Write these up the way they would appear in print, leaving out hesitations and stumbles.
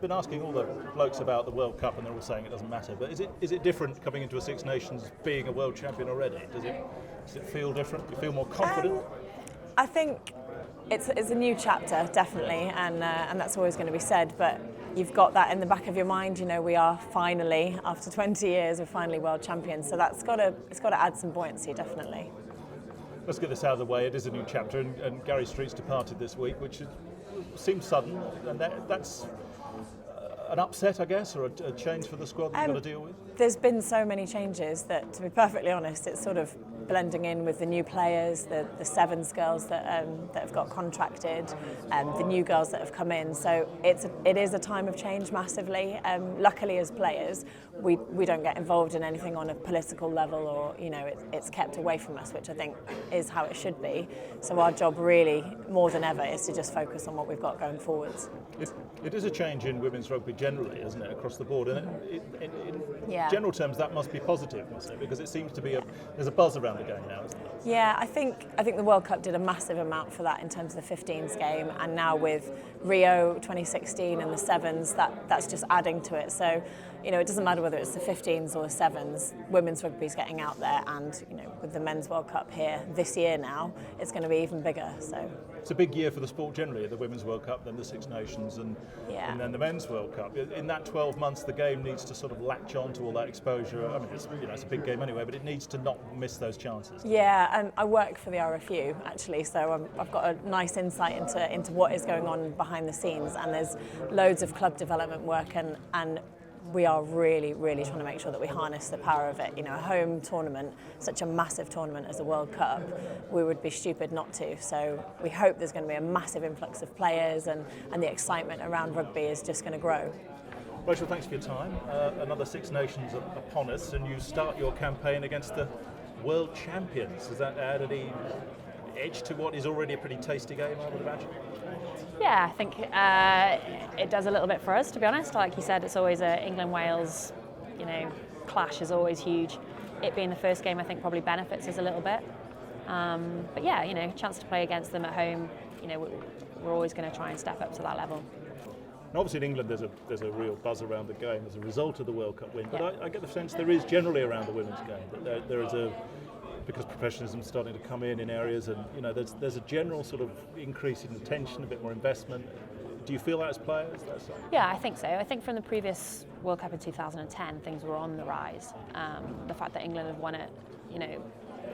been asking all the blokes about the World Cup, and they're all saying it doesn't matter. But is it different coming into a Six Nations, being a world champion already? Does it feel different? Do you feel more confident? I think it's a new chapter, definitely, and that's always going to be said. But you've got that in the back of your mind. You know, we are finally, after 20 years, we're finally world champions. So it's got to add some buoyancy, definitely. Let's get this out of the way. It is a new chapter, and Gary Street's departed this week, which seems sudden, and that's an upset, I guess, or a change for the squad that you've got to deal with? There's been so many changes that, to be perfectly honest, it's sort of blending in with the new players, the Sevens girls that have got contracted, the new girls that have come in. So it is a time of change massively. Luckily, as players, we don't get involved in anything on a political level, or it's kept away from us, which I think is how it should be. So our job really, more than ever, is to just focus on what we've got going forwards. It is a change in women's rugby generally, isn't it, across the board? And in general terms, that must be positive, must it? Because it seems to be there's a buzz around the game now, isn't it? Yeah, I think the World Cup did a massive amount for that in terms of the 15s game, and now with Rio 2016 and the Sevens, that's just adding to it. So, it doesn't matter whether it's the 15s or the Sevens, women's rugby's getting out there, and with the Men's World Cup here this year now, it's going to be even bigger. So it's a big year for the sport generally, the Women's World Cup, then the Six Nations, and then the Men's World Cup. In that 12 months, the game needs to sort of latch on to all that exposure. I mean, it's a big game anyway, but it needs to not miss those chances. Yeah, and I work for the RFU actually, so I've got a nice insight into what is going on behind the scenes, and there's loads of club development work, and we are really, really trying to make sure that we harness the power of it. A home tournament, such a massive tournament as the World Cup, we would be stupid not to. So we hope there's going to be a massive influx of players, and the excitement around rugby is just going to grow. Rachel, thanks for your time. Another Six Nations upon us, and you start your campaign against the world champions. Does that add any edge to what is already a pretty tasty game, I would imagine? Yeah, I think it does a little bit for us, to be honest. Like you said, it's always England-Wales, clash is always huge. It being the first game, I think, probably benefits us a little bit. But yeah, chance to play against them at home, we're always going to try and step up to that level. And obviously in England there's a real buzz around the game as a result of the World Cup win, but I get the sense there is generally around the women's game that there is because professionalism is starting to come in areas, and there's a general sort of increase in attention, a bit more investment. Do you feel that as players? Yeah, I think so. I think from the previous World Cup in 2010, things were on the rise. The fact that England have won it,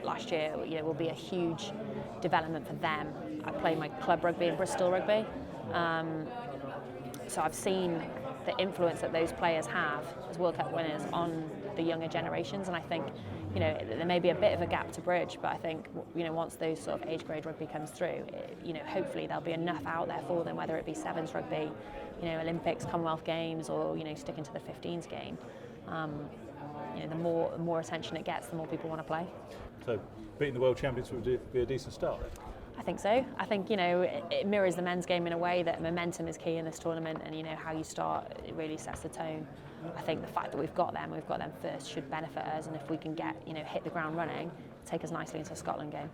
last year, will be a huge development for them. I play my club rugby in Bristol Rugby, so I've seen the influence that those players have as World Cup winners on the younger generations, and I think there may be a bit of a gap to bridge, but I think once those sort of age grade rugby comes through, hopefully there'll be enough out there for them, whether it be Sevens rugby, Olympics, Commonwealth Games, or sticking to the 15s game. The more attention it gets, the more people want to play. So beating the world champions would be a decent start. I think so. I think it mirrors the men's game in a way that momentum is key in this tournament, and how you start, it really sets the tone. I think the fact that we've got them first should benefit us, and if we can hit the ground running, take us nicely into a Scotland game.